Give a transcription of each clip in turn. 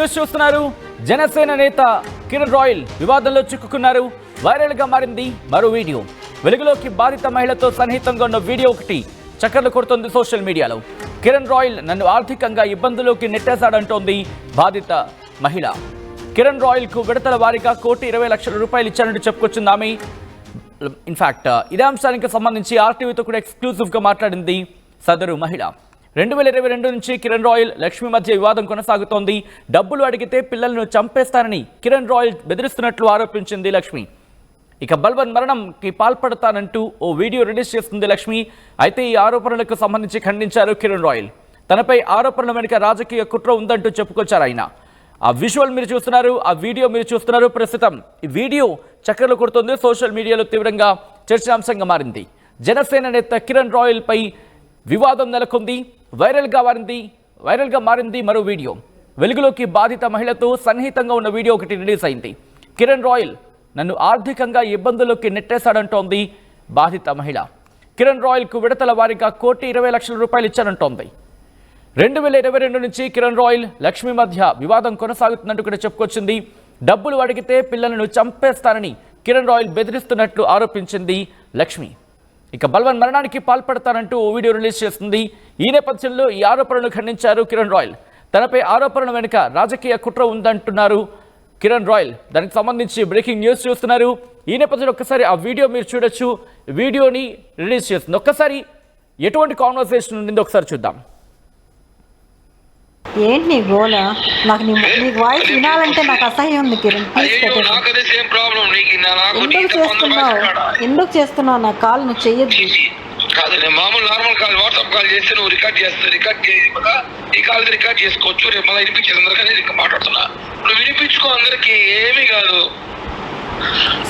News చూస్తున్నారు. జనసేన నేత Kiran royal వివాదంలో చిక్కుకున్నారు. వైరల్ గా మారింది మరో వీడియో. వెలుగులోకి బాధిత మహిళతో సన్నిహితంగా ఉన్న వీడియో ఒకటి చక్కర్లు కొడుతోంది సోషల్ మీడియాలో. కిరణ్ రాయల్ నన్ను ఆర్థికంగా ఇబ్బందుల్లోకి నెట్టేశాడంటోంది బాధిత మహిళ. కిరణ్ రాయల్ కు విడతల వారీగా 1,20,00,000 రూపాయలు ఇచ్చానంటూ చెప్పుకొచ్చింది ఆమె. ఇన్ఫాక్ట్ ఇదే అంశానికి సంబంధించి ఆర్టీవీతో కూడా ఎక్స్క్లూజివ్ గా మాట్లాడింది సదరు మహిళ. 2022 నుంచి కిరణ్ రాయల్ లక్ష్మి మధ్య వివాదం కొనసాగుతోంది. డబ్బులు అడిగితే పిల్లలను చంపేస్తానని కిరణ్ రాయల్ బెదిరిస్తున్నట్లు ఆరోపించింది లక్ష్మి. ఇక బల్వన్ మరణంకి పాల్పడతానంటూ ఓ వీడియో రిలీజ్ చేస్తుంది లక్ష్మి. అయితే ఈ ఆరోపణలకు సంబంధించి ఖండించారు కిరణ్ రాయల్. తనపై ఆరోపణల వెనుక రాజకీయ కుట్ర ఉందంటూ చెప్పుకొచ్చారు ఆయన. ఆ విజువల్ మీరు చూస్తున్నారు, ఆ వీడియో మీరు చూస్తున్నారు. ప్రస్తుతం ఈ వీడియో చక్కర్లు కొడుతుంది. సోషల్ మీడియాలో తీవ్రంగా చర్చాంశంగా మారింది. జనసేన నేత కిరణ్ రాయల్ పై వివాదం నెలకొంది. వైరల్ గా మారింది మరో వీడియో. వెలుగులోకి బాధిత మహిళతో సన్నిహితంగా ఉన్న వీడియో ఒకటి రిలీజ్ అయింది. కిరణ్ రాయల్ నన్ను ఆర్థికంగా ఇబ్బందుల్లోకి నెట్టేశాడంటోంది బాధిత మహిళ. కిరణ్ రాయల్ కు విడతల వారీగా 1,20,00,000 రూపాయలు ఇచ్చానంటోంది. 2022 నుంచి కిరణ్ రాయల్ లక్ష్మి మధ్య వివాదం కొనసాగుతున్నట్టు కూడా చెప్పుకొచ్చింది. డబ్బులు అడిగితే పిల్లలను చంపేస్తానని కిరణ్ రాయల్ బెదిరిస్తున్నట్లు ఆరోపించింది లక్ష్మి. ఇక బల్వన్ మరణానికి పాల్పడతానంటూ ఓ వీడియో రిలీజ్ చేస్తుంది. ఈ నేపథ్యంలో ఈ ఆరోపణలను ఖండించారు కిరణ్ రాయల్. తనపై ఆరోపణల వెనుక రాజకీయ కుట్ర ఉందంటున్నారు కిరణ్ రాయల్. దానికి సంబంధించి బ్రేకింగ్ న్యూస్ చూస్తున్నారు. ఈ నేపథ్యంలో ఒక్కసారి ఆ వీడియో మీరు చూడొచ్చు. వీడియోని రిలీజ్ చేస్తుంది. ఒక్కసారి ఎటువంటి కాన్వర్సేషన్ ఉండిందో ఒకసారి చూద్దాం. ఏంటి నీ గోల? నాకు నీ వాయిస్ వినాలంటే నాకు అసహ్యం ఉంది కిరణ్. ఎందుకు చేస్తున్నావు? నా కాల్ నువ్వు చెయ్యొద్దు. కాదు, నేను మామూలు నార్మల్ కాల్, వాట్సాప్ కాల్ చేస్తే నువ్వు రికార్డ్ చేస్తా. రికార్డ్ ఈ కాల్ రికార్డ్ చేసుకోవచ్చు. రేపు మళ్ళీ వినిపించేది అందరికీ ఇంకా మాట్లాడుతున్నా. నువ్వు వినిపించుకో, అందరికి ఏమీ కాదు.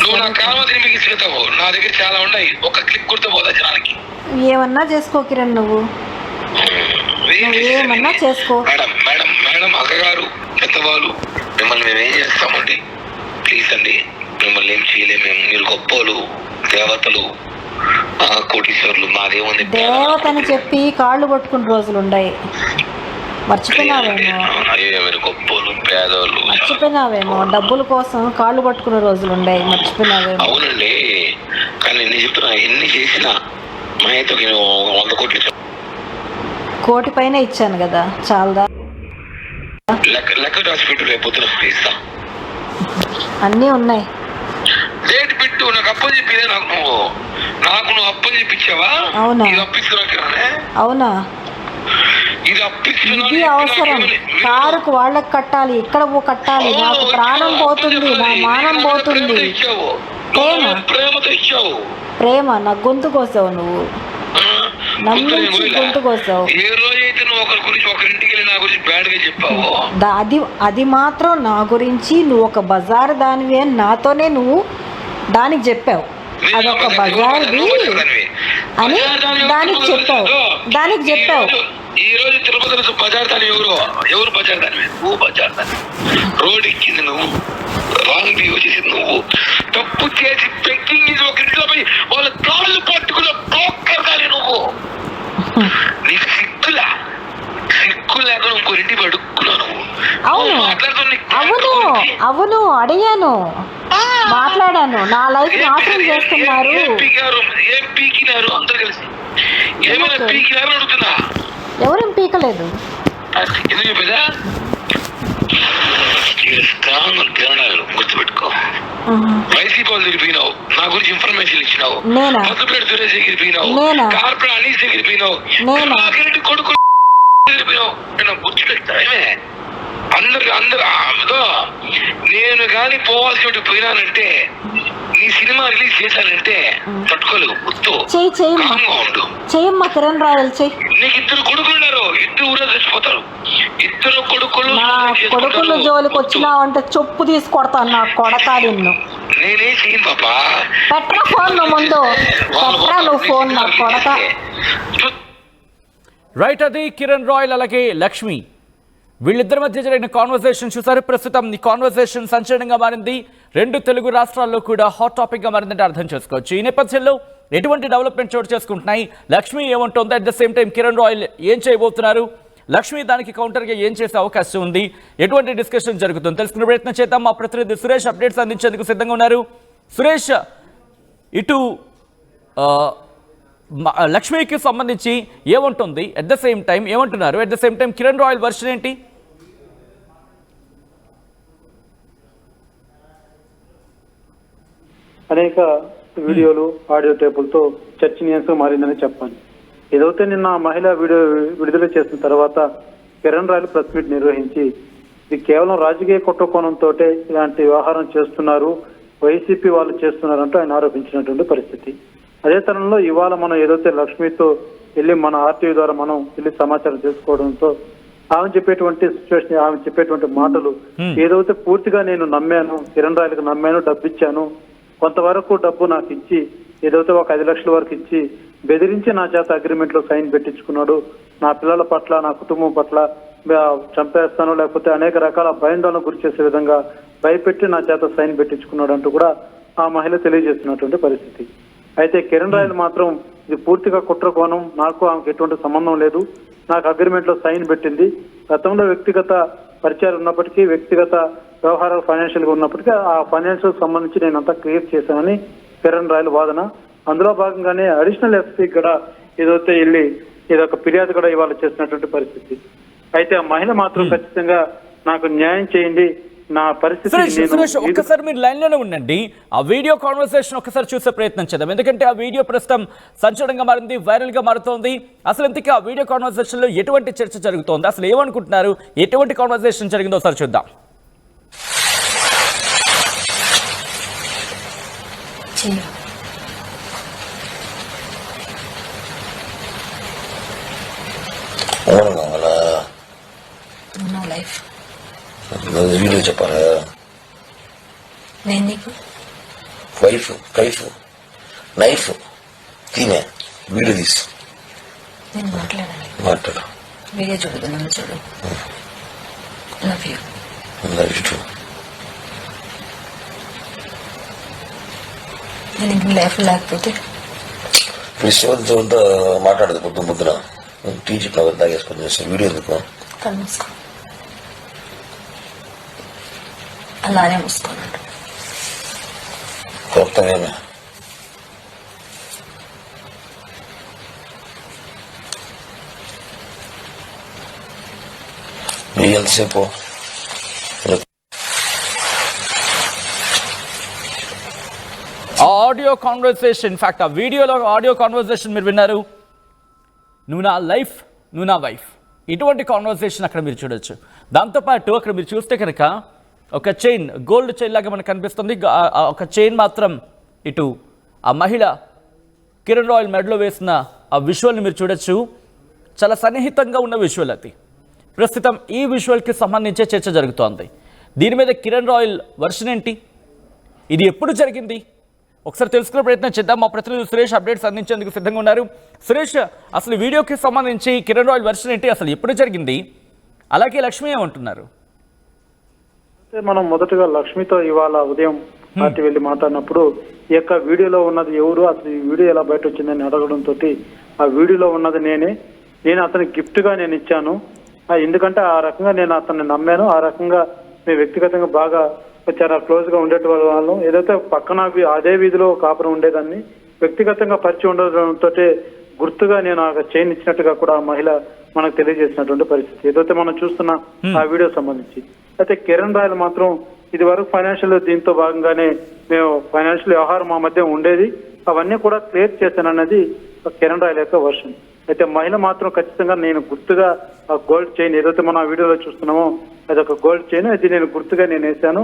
నువ్వు నా కాలం వినిపించుతావు. నా దగ్గర చాలా ఉన్నాయి. ఒక క్లిక్ కొడితే పోదా జనాలకి. ఏమన్నా చేసుకో కిరణ్, నువ్వు ఏమన్నా చేసుకో. మేడం మేడం మేడం అక్కగారు, పెద్దవాళ్ళు, మిమ్మల్ని మేము ఏం చేస్తామండి? ప్లీజ్ అండి, మిమ్మల్ని ఏం చేయలేము. మీరు గొప్పలు, దేవతలు, కోటీశ్వరులు. మాదేముంది? దేవతని చెప్పి కాళ్ళు కొట్టుకున్న రోజులు ఉన్నాయి. మర్చిపోయినావేమో. గొప్పలు, పేదలు మర్చిపోయినావేమో. డబ్బుల కోసం కాళ్ళు పట్టుకున్న రోజులు ఉన్నాయి. మర్చిపోయినావేమో. అవునండి, కానీ నేను చెప్తున్నా, ఎన్ని చేసినా మా అయితే 100 కోట్లు కోటి పైన ఇచ్చాను కదా, చాలదా? లెక్క రాసిపెట్టు, రేపు ఇస్తా. అన్నీ ఉన్నాయి. డేట్ పెట్టు. నాకు అప్పని చెప్పిదే. నువ్వు అప్పని చెప్పించావా? అవునా? ఇది అప్పిస్తున్నానే. అవునా? ఇది ఇది అవసరం. కారుకు వాళ్ళకి కట్టాలి, ఇక్కడ కట్టాలి. నాకు ప్రాణం పోతుంది, నా మానం పోతుంది. ప్రేమతో ఇచ్చావు. ప్రేమ నా గొంతు కోసావు. నువ్వు నమ్మించి గొంతు కోసావు. ఏ రోజైతే నువ్వు ఒకరి గురించి ఒకరింటికి వెళ్ళి నా గురించి బ్యాడ్ గా చెప్పావు, అది మాత్రం నా గురించి నువ్వు ఒక బజార్ దానివి అని నాతోనే నువ్వు దానికి చెప్పావు. అదొక బజార్ది అని దానికి చెప్పావు. ఈ రోజు తిరుపతి బజార్ దాని ఎవరు బజార్ దానివి? నువ్వు బజార్ దాని. రోడ్ ఎక్కింది నువ్వు, రాంగ్ బిహేవ్ చేసింది నువ్వు, తప్పు చేసి పెక్కింగ్ ఒక ఇంట్లో పోయి వాళ్ళ కాళ్ళు పట్టుకున్న బ్రోకర్ దాని నువ్వు. నీకు సిగ్గు లేక ఇంకో ఇంటికి అడుక్కున్నావు. అవును, అడిగాను, మాట్లాడాను. నా లైఫ్ నాశనం చేస్తున్నారు. ఏం పీకినారు అందరు కలిసి? ఏమైనా పీకినారు అడుగుతున్నా. ఎవరేం పీకలేదు. ఎందుకు చెప్పేదా? గుర్తుపెట్టుకో. వైసీపీ వాళ్ళు తిరిగిపోయినావు, నా గురించి ఇన్ఫర్మేషన్ ఇచ్చినావు. మధుపేట సురేష్ దగ్గర పోయినావు, కార్పొరేట్ అనీస్ దగ్గర పోయినావు, కొడుకు తిరిగిపోయినావు. నేను గుర్తుపెట్టామే అందరు. నేను కానీ పోవాల్సి పోయినానంటే, నీ సినిమా రిలీజ్ చేశానంటే తట్టుకోలేవు. గుర్తు చెయ్యమ్మా కిరణ్ రాయల్, నీకు 2 కొడుకులు ఉన్నారు. 2 ఊరే చచ్చిపోతారు. 2 కొడుకులు జోలికి వచ్చినావంటే చెప్పు తీసుకొడతాను. నా కొడతా నిన్ను. నేనే చేయను పాపా. పెట్రా ఫోన్, నువ్వు ముందు పెట్రా నువ్వు ఫోన్. నా కొడతా. రైట్, అది కిరణ్ రాయల్ అలాగే లక్ష్మి. వీళ్ళిద్దరి మధ్య జరిగిన కాన్వర్సేషన్ చూసారు. ప్రస్తుతం ఈ కాన్వర్సేషన్ సంచలనంగా మారింది. 2 తెలుగు రాష్ట్రాల్లో కూడా హాట్ టాపిక్ గా మారిందంటే అర్థం చేసుకోవచ్చు. ఈ నేపథ్యంలో ఎటువంటి డెవలప్మెంట్ చోటు చేసుకుంటున్నాయి, లక్ష్మి ఏమంటుందో, at the same time Kiran Royal ఏం చేయబోతున్నారు, లక్ష్మి దానికి కౌంటర్గా ఏం చేసే అవకాశం ఉంది, ఎటువంటి డిస్కషన్ జరుగుతుంది తెలుసుకునే ప్రయత్నం చేద్దాం. మా ప్రతినిధి సురేష్ అప్డేట్స్ అందించేందుకు సిద్ధంగా ఉన్నారు. సురేష్, ఇటు లక్ష్మికి సంబంధించి ఏముంటుంది, అట్ ద సేమ్ టైం ఏమంటున్నారు, at the same time Kiran royal version ఏంటి? అనేక వీడియోలు ఆడియో టేపులతో చర్చనీయాంశంగా మారిందని చెప్పాలి. ఏదైతే నిన్న మహిళ వీడియో విడుదల చేసిన తర్వాత కిరణ్ రాయల్ ప్రెస్ మీట్ నిర్వహించి ఇది కేవలం రాజకీయ కుట్రకోణంతో ఇలాంటి వ్యవహారం చేస్తున్నారు, వైసీపీ వాళ్ళు చేస్తున్నారంటూ ఆయన ఆరోపించినటువంటి పరిస్థితి. అదే తరంలో ఇవాళ మనం ఏదైతే లక్ష్మితో వెళ్ళి మన ఆర్టీవీ ద్వారా మనం వెళ్ళి సమాచారం తెలుసుకోవడంతో ఆమె చెప్పేటువంటి సిచ్యువేషన్, ఆమె చెప్పేటువంటి మాటలు ఏదైతే పూర్తిగా నేను నమ్మాను, కిరణ్ రాయల్కి నమ్మాను, డబ్బు ఇచ్చాను, కొంతవరకు డబ్బు నాకు ఇచ్చి ఏదైతే ఒక 5 లక్షల వరకు ఇచ్చి బెదిరించి నా చేత అగ్రిమెంట్ లో సైన్ పెట్టించుకున్నాడు, నా పిల్లల పట్ల నా కుటుంబం పట్ల చంపేస్తాను లేకపోతే అనేక రకాల భయాందోళనకు గురి చేసే విధంగా భయపెట్టి నా చేత సైన్ పెట్టించుకున్నాడు అంటూ కూడా ఆ మహిళ తెలియజేస్తున్నటువంటి పరిస్థితి. అయితే కిరణ్ రాయల్ మాత్రం ఇది పూర్తిగా కుట్ర కోణం, నాకు ఆమెకు ఎటువంటి సంబంధం లేదు, నాకు అగ్రిమెంట్ లో సైన్ పెట్టింది, గతంలో వ్యక్తిగత పరిచయాలు ఉన్నప్పటికీ వ్యక్తిగత వ్యవహారాలు ఫైనాన్షియల్ గా ఉన్నప్పటికీ ఆ ఫైనాన్షియల్ సంబంధించి నేను అంతా క్లియర్ చేశానని కిరణ్ రాయల్ వాదన. అందులో భాగంగానే అడిషనల్ ఎస్పీ కూడా ఏదైతే వెళ్ళి ఇదొక ఫిర్యాదు కూడా ఇవాళ చేసినటువంటి పరిస్థితి. అయితే ఆ మహిళ మాత్రం ఖచ్చితంగా నాకు న్యాయం చేయండి, నా పరిస్థితి. ఒక్కసారి మీరు లైన్ లోనే ఉండండి, ఆ వీడియో కాన్వర్సేషన్ ఒకసారి చూసే ప్రయత్నం చేద్దాం, ఎందుకంటే ఆ వీడియో ప్రస్తుతం సంచలనంగా మారింది, వైరల్ గా మారుతోంది. అసలు ఇంతకీ ఆ వీడియో కాన్వర్సేషన్ లో ఎటువంటి చర్చ జరుగుతోంది, అసలు ఏమనుకుంటున్నారు, ఎటువంటి కాన్వర్సేషన్ జరిగిందో ఒకసారి చూద్దాం. వీడియో చెప్పాలా, వైఫ్ కైఫ్ నైఫ్ తినే వీడియో తీసి నేను మాట్లాడు, వీడియో చూడుతున్నాను, చూడు. Love you. నేను ఇంక లైఫ్ లేకపోతే శివంతో మాట్లాడదు పొద్దున టీ చెప్పిన తాగేసుకొని వీడియో ఎందుకు కళ్ళు మూసుకో, అలానే మూసుకోనండి. కొత్తమేనా ఎంతసేపు ఆడియో కాన్వర్సేషన్, ఇన్ఫాక్ట్ ఆ వీడియోలో ఆడియో కాన్వర్సేషన్ మీరు విన్నారు. నువ్వు నా లైఫ్, నువ్వు నా వైఫ్, ఇటువంటి కాన్వర్సేషన్ అక్కడ మీరు చూడొచ్చు. దాంతోపాటు అక్కడ మీరు చూస్తే కనుక ఒక చైన్, గోల్డ్ చైన్ లాగా మనకు కనిపిస్తుంది. ఒక చైన్ మాత్రం ఇటు ఆ మహిళ కిరణ్ రాయల్ మెడలో వేసిన ఆ విజువల్ని మీరు చూడొచ్చు. చాలా సన్నిహితంగా ఉన్న విజువల్ అది. ప్రస్తుతం ఈ విజువల్కి సంబంధించే చర్చ జరుగుతోంది. దీని మీద కిరణ్ రాయల్ వర్షన్ ఏంటి, ఇది ఎప్పుడు జరిగింది, ఒకసారి తెలుసుకునే ప్రయత్నం చేద్దాం. మా ప్రతినిధి సురేష్ అప్డేట్స్ అందించేందుకు సిద్ధంగా ఉన్నారు. సురేష్, అసలు వీడియోకి సంబంధించి కిరణ్ రాయల్ వర్షన్ ఏంటి, అసలు ఎప్పుడు జరిగింది, అలాగే లక్ష్మి ఏమంటున్నారు? మనం మొదటగా లక్ష్మితో ఇవాళ ఉదయం పార్టీ వెళ్ళి మాట్లాడినప్పుడు ఈ యొక్క వీడియోలో ఉన్నది ఎవరు, అసలు ఈ వీడియో ఎలా బయట వచ్చిందని అడగడంతో ఆ వీడియోలో ఉన్నది నేను అతనికి గిఫ్ట్ గా నేను ఇచ్చాను, ఎందుకంటే ఆ రకంగా నేను అతన్ని నమ్మాను, ఆ రకంగా మేము వ్యక్తిగతంగా బాగా చాలా క్లోజ్ గా ఉండేటి వాళ్ళం, ఏదైతే పక్కన అదే వీధిలో కాపురం ఉండేదాన్ని, వ్యక్తిగతంగా పరిచయం ఉండడంతో గుర్తుగా నేను ఆ చైన్ ఇచ్చినట్టుగా కూడా ఆ మహిళ మనకు తెలియజేసినటువంటి పరిస్థితి ఏదైతే మనం చూస్తున్న ఆ వీడియో సంబంధించి. అయితే కిరణ్ రాయల్ మాత్రం ఇది వరకు ఫైనాన్షియల్ దీంతో భాగంగానే మేము ఫైనాన్షియల్ వ్యవహారం మా మధ్య ఉండేది, అవన్నీ కూడా క్లియర్ చేశానన్నది కిరణ్ రాయల్ యొక్క వర్షన్. అయితే మహిళ మాత్రం ఖచ్చితంగా నేను గుర్తుగా ఆ గోల్డ్ చైన్ ఏదైతే మనం ఆ వీడియోలో చూస్తున్నామో అది ఒక గోల్డ్ చైన్, అది నేను గుర్తుగా నేను వేశాను,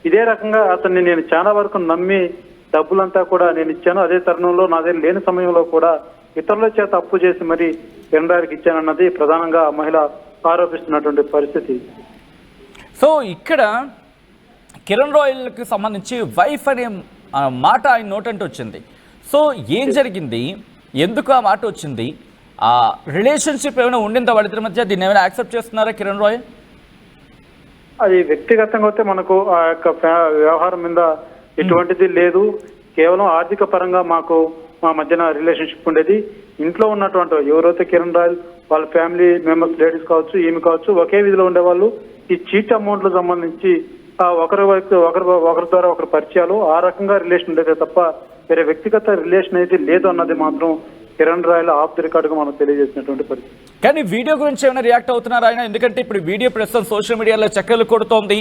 ఇదే రకంగా అతన్ని నేను చాలా వరకు నమ్మి డబ్బులంతా కూడా నేను ఇచ్చాను, అదే తరుణంలో నా దగ్గర లేని సమయంలో కూడా ఇతరుల చేత అప్పు చేసి మరి కిరణ్ రాయల్కి ఇచ్చానన్నది ప్రధానంగా ఆ మహిళ ఆరోపిస్తున్నటువంటి పరిస్థితి. సో ఇక్కడ కిరణ్ రాయల్కి సంబంధించి వైఫ్ అనే మాట ఆయన నోటంటూ వచ్చింది. సో ఏం జరిగింది, ఎందుకు ఆ మాట వచ్చింది, ఆ రిలేషన్షిప్ ఏమైనా ఉండిందా వాళ్ళిద్దరి మధ్య, దీన్ని ఏమైనా యాక్సెప్ట్ చేస్తున్నారా కిరణ్ రాయల్? అది వ్యక్తిగతంగా అయితే మనకు ఆ యొక్క వ్యవహారం మీద ఎటువంటిది లేదు, కేవలం ఆర్థిక పరంగా మాకు మా మధ్యన రిలేషన్షిప్ ఉండేది. ఇంట్లో ఉన్నటువంటి ఎవరైతే కిరణ్ రాయల్ వాళ్ళ ఫ్యామిలీ మెంబర్స్ లేడీస్ కావచ్చు, ఈమె కావచ్చు, ఒకే విధిలో ఉండేవాళ్ళు. ఈ చీట్ అమౌంట్లు సంబంధించి ఒకరి ద్వారా ఒకరి పరిచయాలు, ఆ రకంగా రిలేషన్ ఉండేదే తప్ప వేరే వ్యక్తిగత రిలేషన్ అయితే లేదు అన్నది మాత్రం కిరణ్ రాయల్ ఆఫ్ ది రికార్డుగా మనం తెలియజేసినటువంటి పరిస్థితి. కానీ వీడియో గురించి ఏమైనా రియాక్ట్ అవుతున్నారు ఆయన? ఎందుకంటే ఇప్పుడు వీడియో ప్రస్తుతం సోషల్ మీడియాలో చక్కర్లు కొడుతోంది.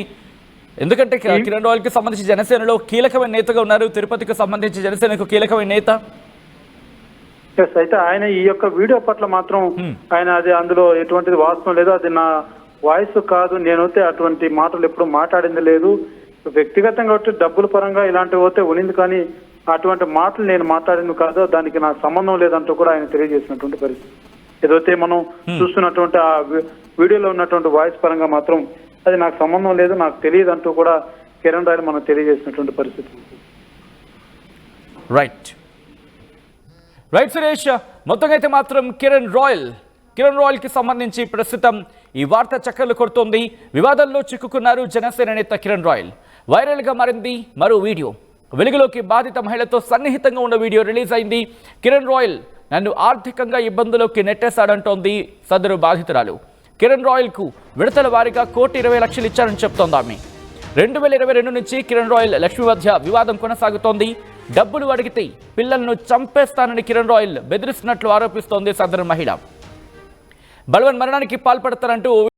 ఎందుకంటే కిరణ్ రాయల్ కి సంబంధించి జనసేనలో కీలకమైన నేతగా ఉన్నారు, తిరుపతికి సంబంధించి జనసేనకు కీలకమైన నేత. అయితే ఆయన ఈ యొక్క వీడియో పట్ల మాత్రం ఆయన అది అందులో ఎటువంటిది వాస్తవం లేదు, అది నా వాయిస్ కాదు, నేనైతే అటువంటి మాటలు ఎప్పుడు మాట్లాడింది లేదు, వ్యక్తిగతంగా వచ్చి డబ్బుల పరంగా ఇలాంటివి పోతే ఉనింది, కానీ అటువంటి మాటలు నేను మాట్లాడింది కాదు, దానికి నాకు సంబంధం లేదంటూ కూడా ఆయన తెలియజేసినటువంటి పరిస్థితి. ఏదైతే మనం చూస్తున్నటువంటి ఆ వీడియోలో ఉన్నటువంటి వాయిస్ పరంగా మాత్రం అది నాకు సంబంధం లేదు, నాకు తెలియదు అంటూ కూడా కిరణ్ రాయల్ మనం తెలియజేసినటువంటి పరిస్థితి. రైట్ సురేష్, మొత్తంగా అయితే మాత్రం కిరణ్ రాయల్ కి సంబంధించి ప్రస్తుతం ఈ వార్త చక్కర్లు కొడుతోంది. వివాదంలో చిక్కుకున్నారు జనసేన నేత కిరణ్ రాయల్. వైరల్ గా మారింది మరో వీడియో. వెలుగులోకి బాధిత మహిళతో సన్నిహితంగా ఉన్న వీడియో రిలీజ్ అయింది. కిరణ్ రాయల్ నన్ను ఆర్థికంగా ఇబ్బందులోకి నెట్టేశాడంటోంది సదరు బాధితురాలు. కిరణ్ రాయల్ కు విడతల వారీగా 1,20,00,000 ఇచ్చారని చెప్తోంది ఆమె. 2022 నుంచి కిరణ్ రాయల్ లక్ష్మి మధ్య వివాదం కొనసాగుతోంది. డబ్బులు అడిగితే పిల్లలను చంపేస్తానని కిరణ్ రాయల్ బెదిరిస్తున్నట్లు ఆరోపిస్తోంది సదరు మహిళ. బలవన్ మరణానికి పాల్పడతారంటూ